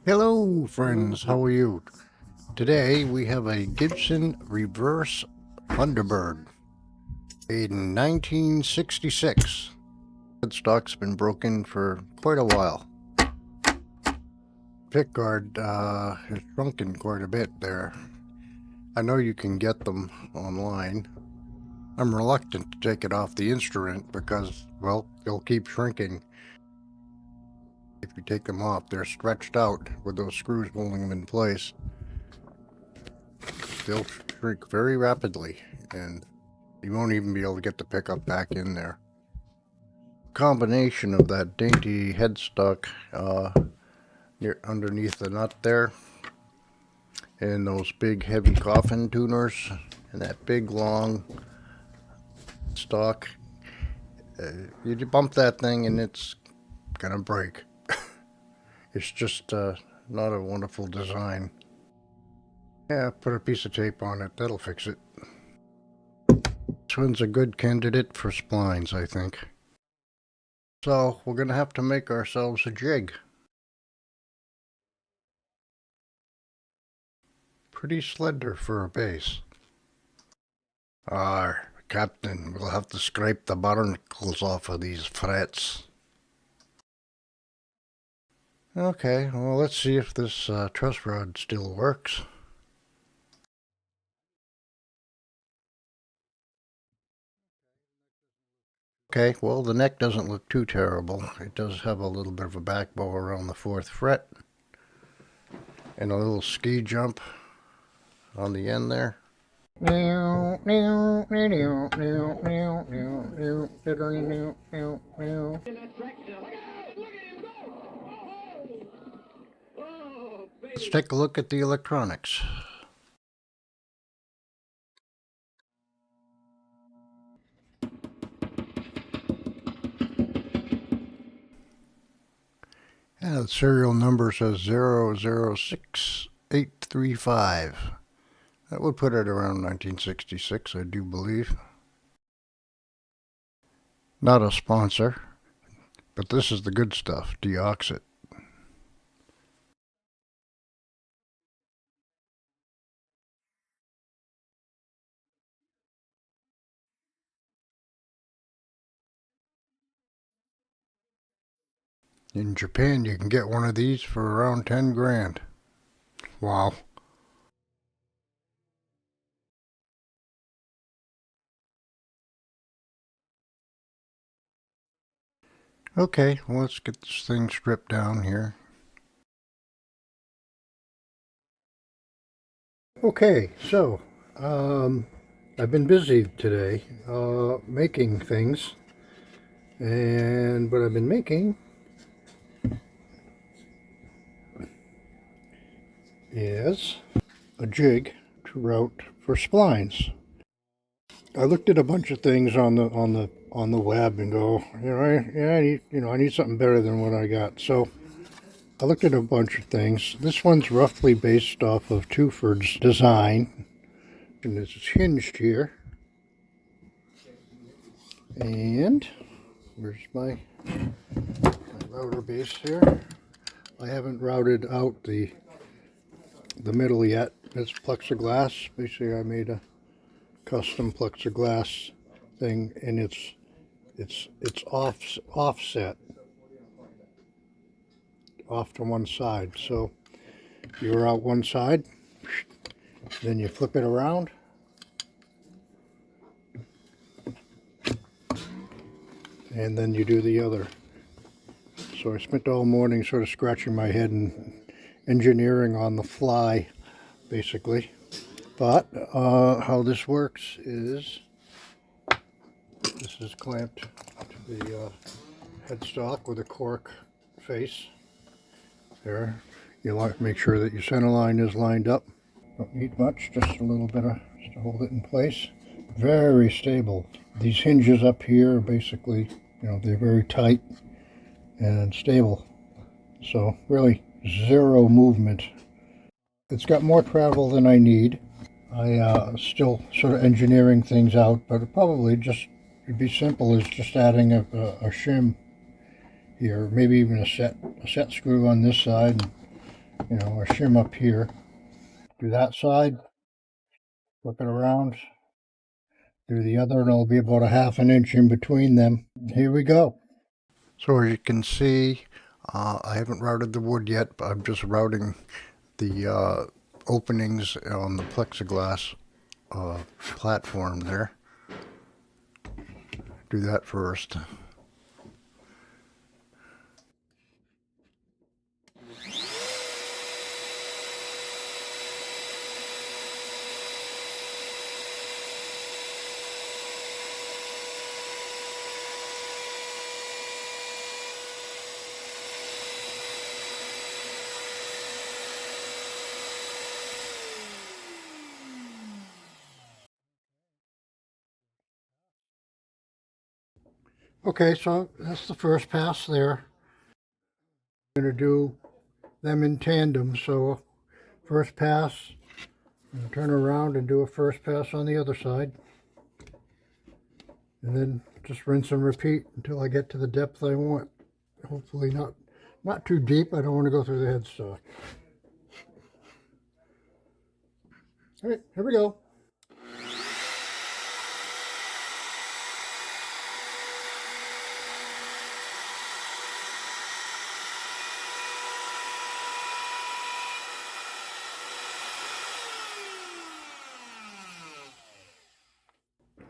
Hello friends, how are you? Today we have a Gibson reverse Thunderbird made in 1966. Headstock's been broken for quite a while. Pickguard has shrunken quite a bit there. I know you can get them online. I'm reluctant to take it off the instrument because, well, they'll keep shrinking. If you take them off, they're stretched out with those screws holding them in place. They'll shrink very rapidly, and you won't even be able to get the pickup back in there. Combination of that dainty headstock near underneath the nut there, and those big heavy coffin tuners, and that big long stock. You bump that thing and it's gonna break. It's just not a wonderful design. Yeah, put a piece of tape on it, that'll fix it. This one's a good candidate for splines, I think. So we're gonna have to make ourselves a jig. Pretty slender for a base. Captain, we'll have to scrape the barnacles off of these frets. Okay, well let's see if this truss rod still works. Okay, well the neck doesn't look too terrible. It does have a little bit of a back bow around the 4th fret. And a little ski jump on the end there. Let's take a look at the electronics. Yeah, the serial number says 006835. That would put it around 1966, I do believe. Not a sponsor, but this is the good stuff, Deoxit. In Japan, you can get one of these for around 10 grand. Wow. Okay, well, let's get this thing stripped down here. Okay, so I've been busy today making things, and what I've been making is a jig to route for splines. I looked at a bunch of things on the web and go, I need something better than what I got. So I looked at a bunch of things. This one's roughly based off of Tuford's design, and this is hinged here. And where's my router base here? I haven't routed out the middle yet. It's plexiglass. Basically, I made a custom plexiglass thing, and it's offset off to one side. So you're out one side, then you flip it around, and then you do the other. So I spent all morning sort of scratching my head and engineering on the fly, basically. But how this works is this is clamped to the headstock with a cork face. There, you want to make sure that your center line is lined up. Don't need much, just a little bit just to hold it in place. Very stable. These hinges up here are basically, they're very tight and stable. So really zero movement. It's got more travel than I need. I still sort of engineering things out, but it'd be simple as just adding a shim here, maybe even a set screw on this side, you know, a shim up here. Do that side, flip it around, do the other, and it'll be about a half an inch in between them. Here we go. So as you can see, I haven't routed the wood yet, but I'm just routing the openings on the plexiglass platform there. Do that first. Okay, so that's the first pass there. I'm going to do them in tandem, so first pass, and turn around and do a first pass on the other side. And then just rinse and repeat until I get to the depth I want. Hopefully not too deep. I don't want to go through the headstock. All right, here we go.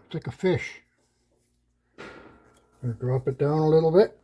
It's like a fish. I'm going to drop it down a little bit.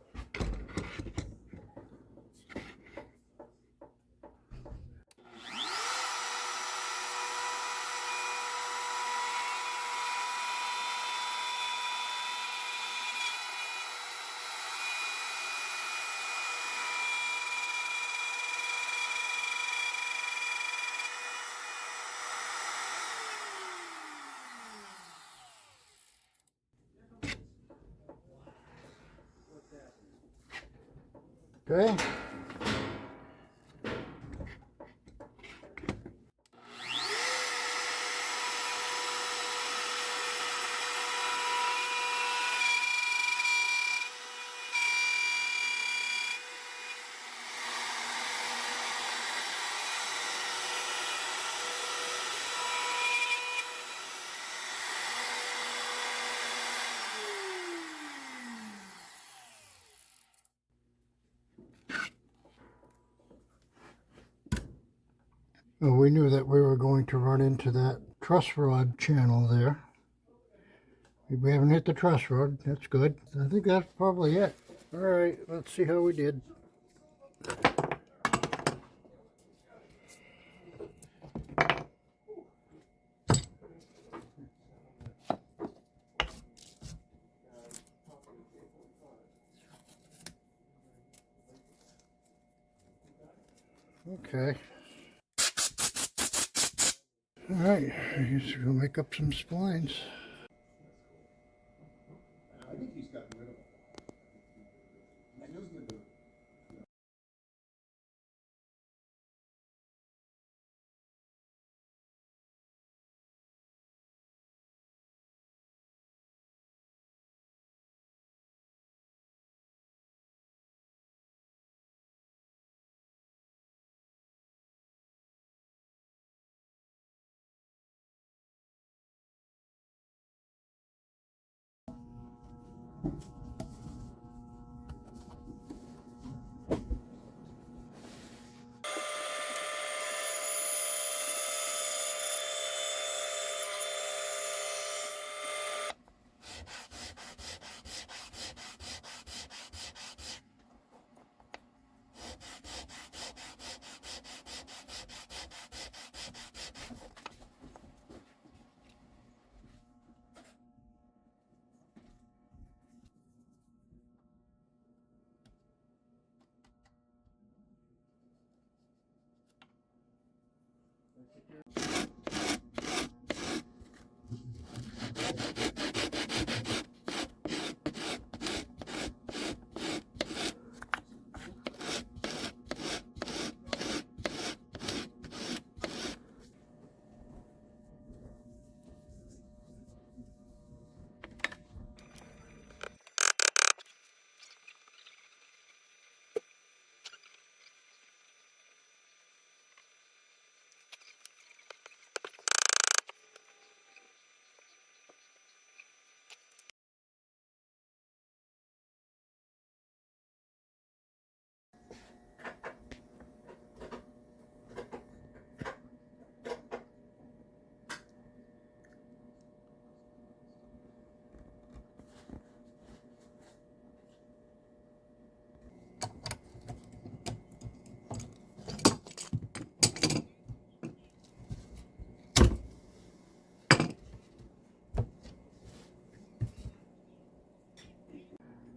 Okay. Well, we knew that we were going to run into that truss rod channel there. We haven't hit the truss rod. That's good. I think that's probably it. All right, let's see how we did. Okay. All right, I guess we'll make up some splines. I think he's gotten rid of them.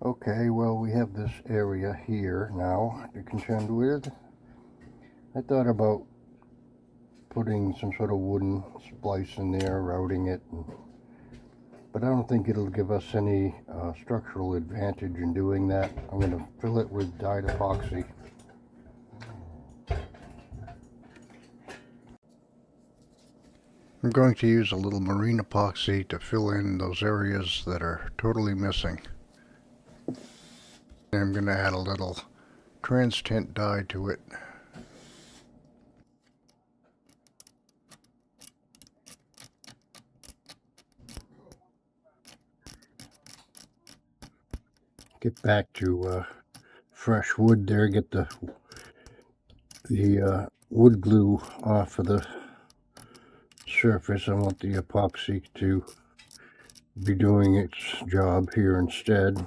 Okay, well, we have this area here now to contend with. I thought about putting some sort of wooden splice in there, routing it, but I don't think it'll give us any structural advantage in doing that. I'm going to fill it with dyed epoxy. I'm going to use a little marine epoxy to fill in those areas that are totally missing. I'm going to add a little trans tint dye to it. Get back to fresh wood there, get the wood glue off of the surface. I want the epoxy to be doing its job here instead.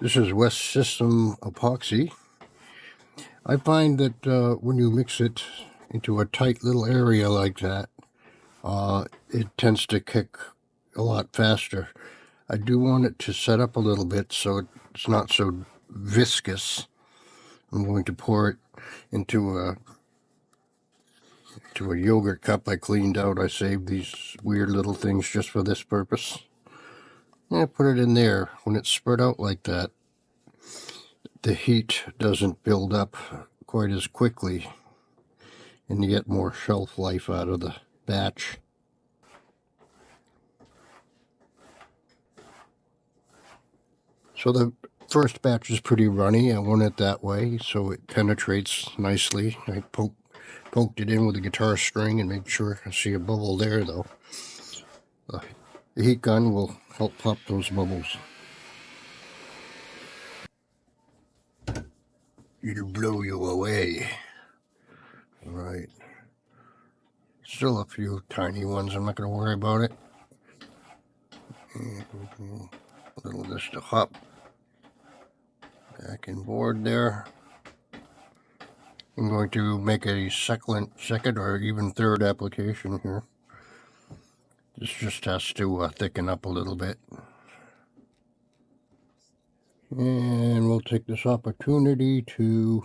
This is West System epoxy. I find that when you mix it into a tight little area like that, it tends to kick a lot faster. I do want it to set up a little bit so it's not so viscous. I'm going to pour it into a yogurt cup I cleaned out. I saved these weird little things just for this purpose. Yeah, put it in there. When it's spread out like that, the heat doesn't build up quite as quickly, and you get more shelf life out of the batch. So the first batch is pretty runny. I want it that way so it penetrates nicely. I poked it in with a guitar string and made sure I see a bubble there, though. The heat gun will help pop those bubbles. It'll blow you away. All right. Still a few tiny ones. I'm not going to worry about it. A little just to hop back in board there. I'm going to make a second or even third application here. This just has to thicken up a little bit. And we'll take this opportunity to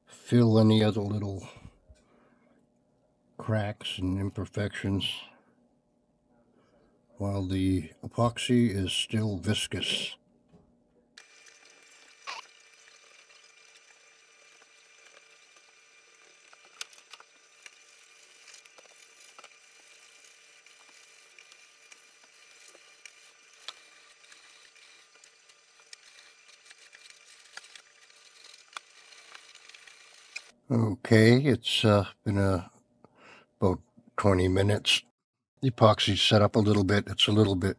fill any other little cracks and imperfections while the epoxy is still viscous. Okay, it's been about 20 minutes. The epoxy's set up a little bit. It's a little bit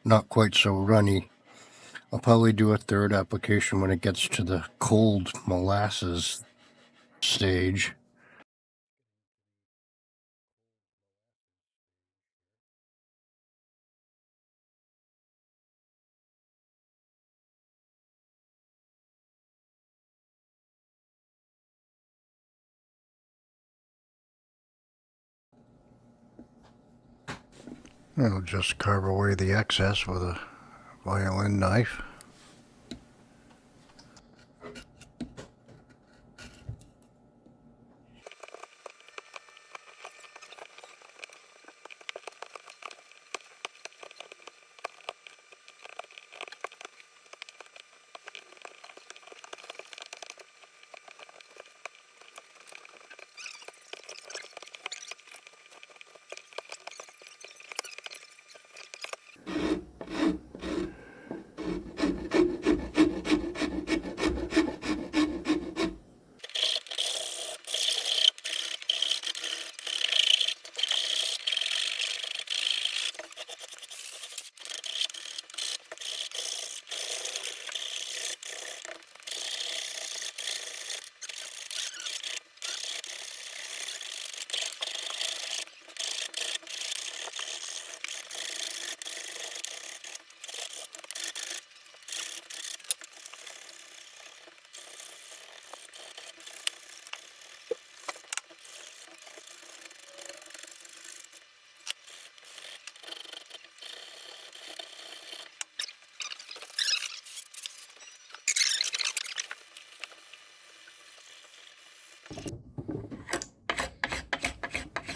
not quite so runny. I'll probably do a third application when it gets to the cold molasses stage. I'll just carve away the excess with a violin knife.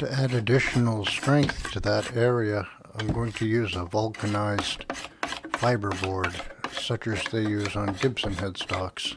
To add additional strength to that area, I'm going to use a vulcanized fiberboard, such as they use on Gibson headstocks.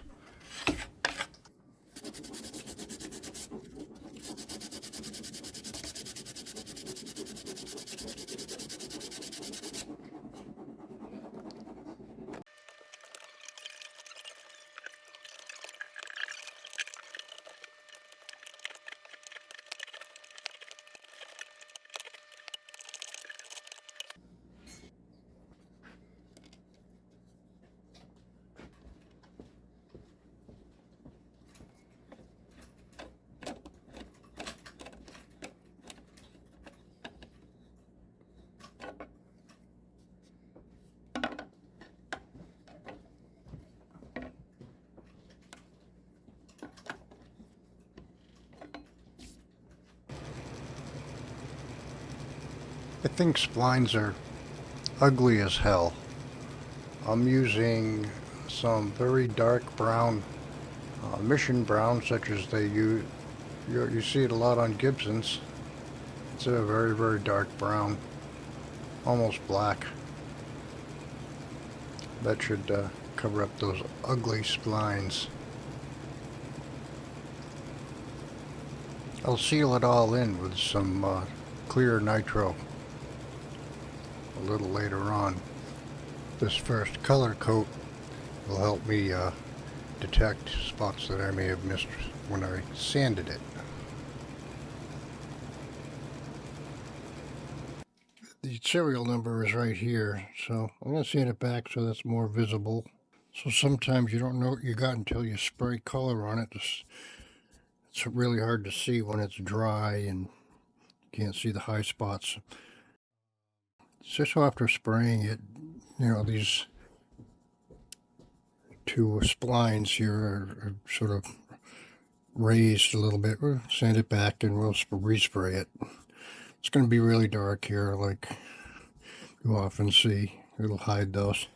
I think splines are ugly as hell. I'm using some very dark brown, mission brown, such as they use. You see it a lot on Gibsons. It's a very, very dark brown, almost black. That should cover up those ugly splines. I'll seal it all in with some clear nitro a little later on. This first color coat will help me detect spots that I may have missed when I sanded it. The serial number is right here, so I'm going to sand it back so that's more visible. So sometimes you don't know what you got until you spray color on it. It's really hard to see when it's dry and you can't see the high spots. So after spraying it, you know, these two splines here are sort of raised a little bit. We'll sand it back and we'll respray it. It's going to be really dark here, like you often see. It'll hide those.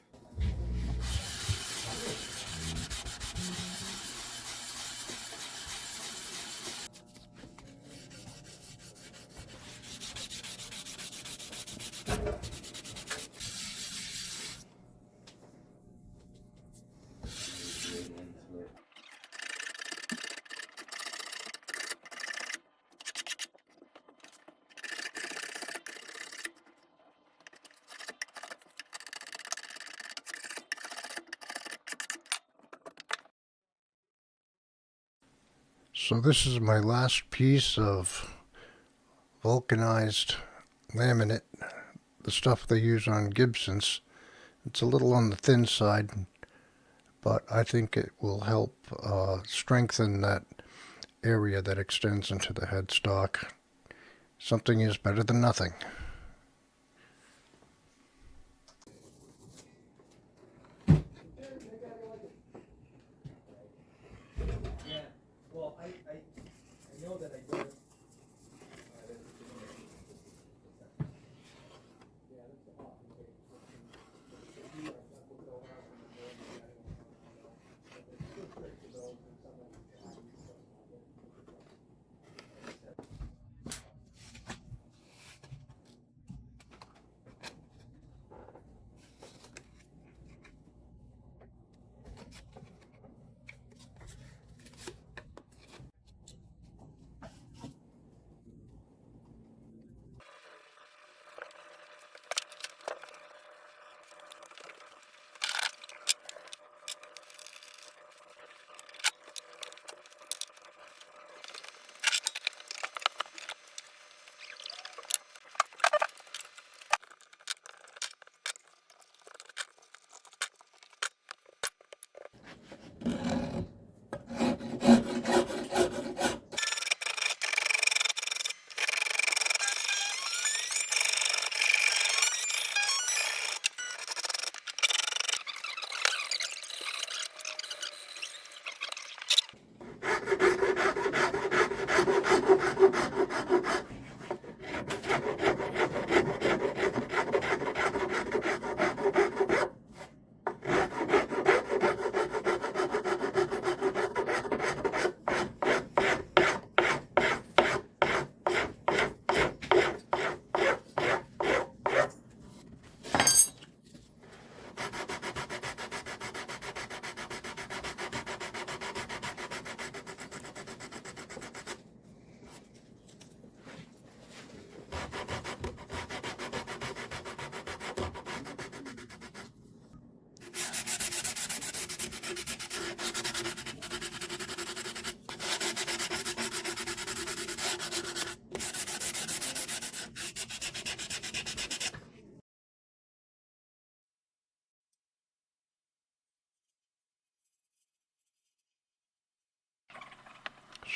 So this is my last piece of vulcanized laminate, the stuff they use on Gibsons. It's a little on the thin side, but I think it will help strengthen that area that extends into the headstock. Something is better than nothing.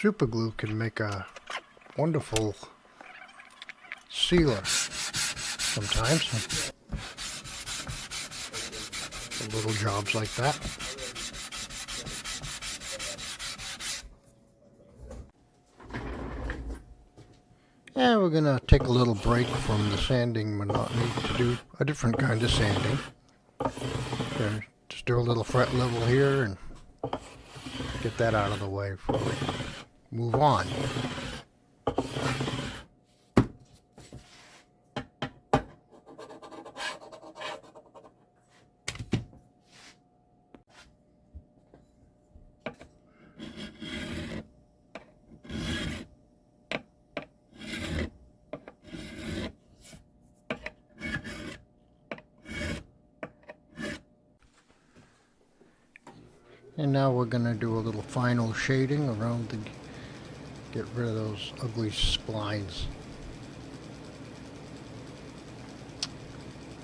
super glue can make a wonderful sealer sometimes. For little jobs like that. And we're going to take a little break from the sanding monotony to do a different kind of sanding. Okay, just do a little fret level here and get that out of the way before we move on. And now we're going to do a little final shading around the, get rid of those ugly splines.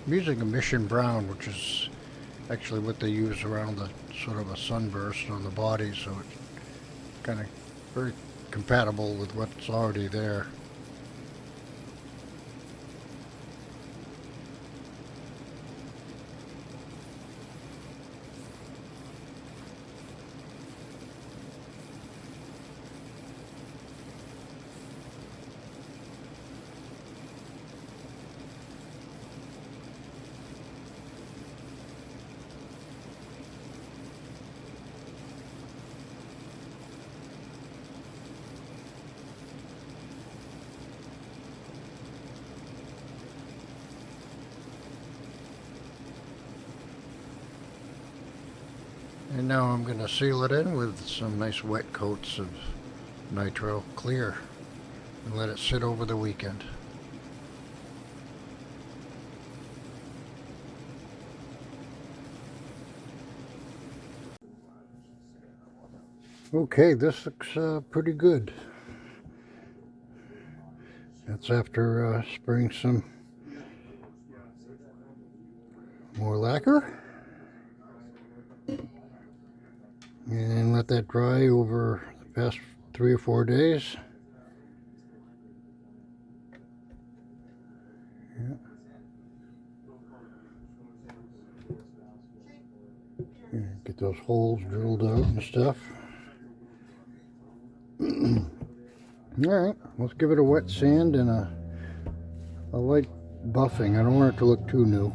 I'm using a Mission Brown, which is actually what they use around the sort of a sunburst on the body, so it's kind of very compatible with what's already there. And now I'm going to seal it in with some nice wet coats of nitro clear and let it sit over the weekend. Okay, this looks pretty good. That's after spraying some more lacquer. And let that dry over the past 3 or 4 days. Yeah. Yeah, get those holes drilled out and stuff. Alright, let's give it a wet sand and a light buffing. I don't want it to look too new.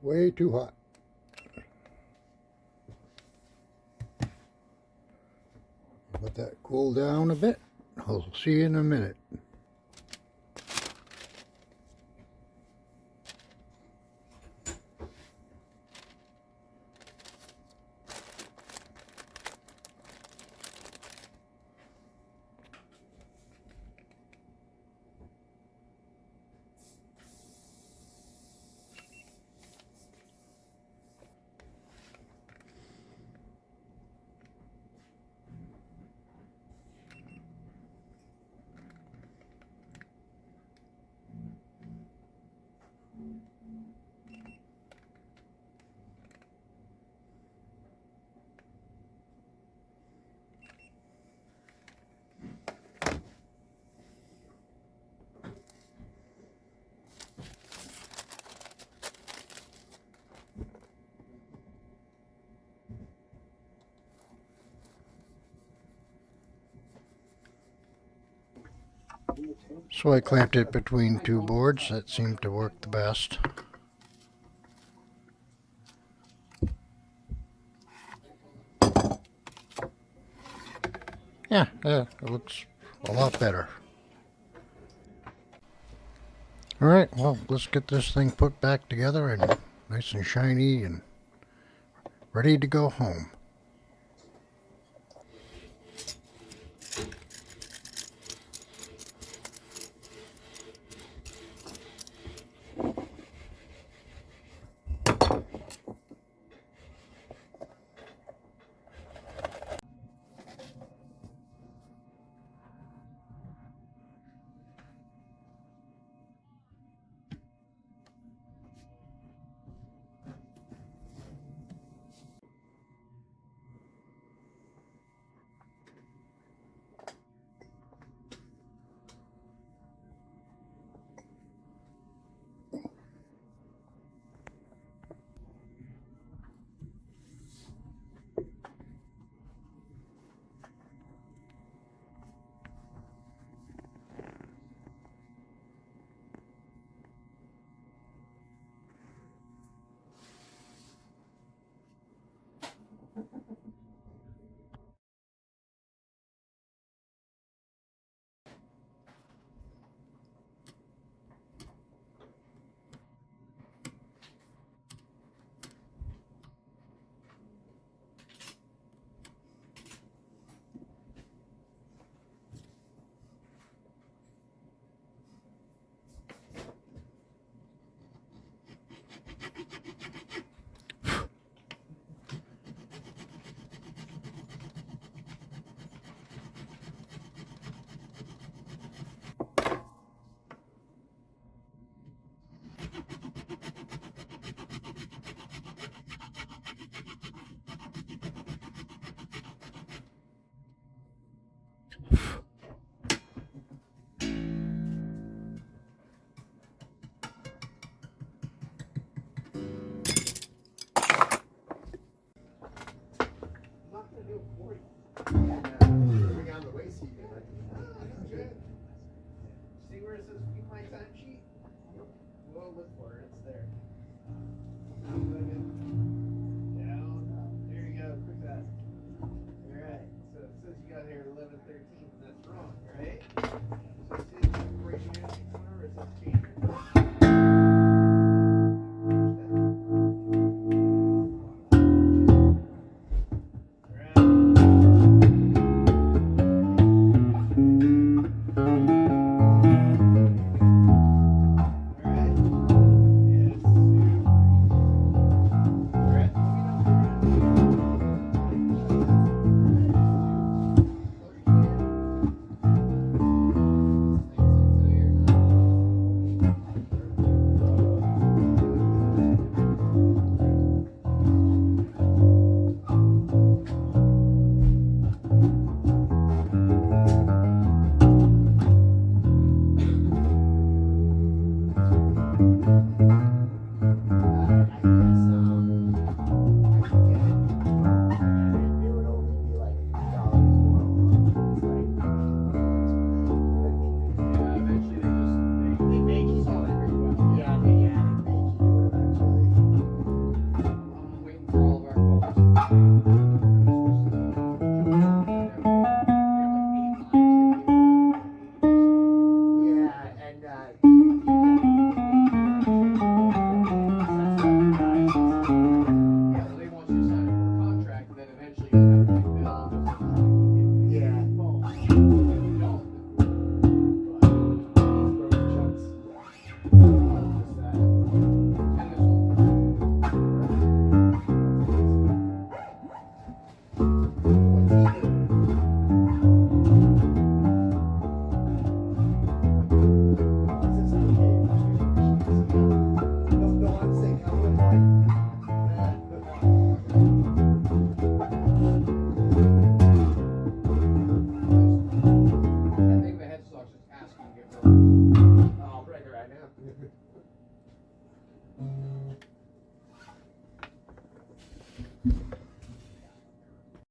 way too hot. Let that cool down a bit. I'll see you in a minute. So I clamped it between two boards. That seemed to work the best. Yeah, it looks a lot better. Alright, well, let's get this thing put back together and nice and shiny and ready to go home. See where it says keep my time sheet? We'll look for it. It's there.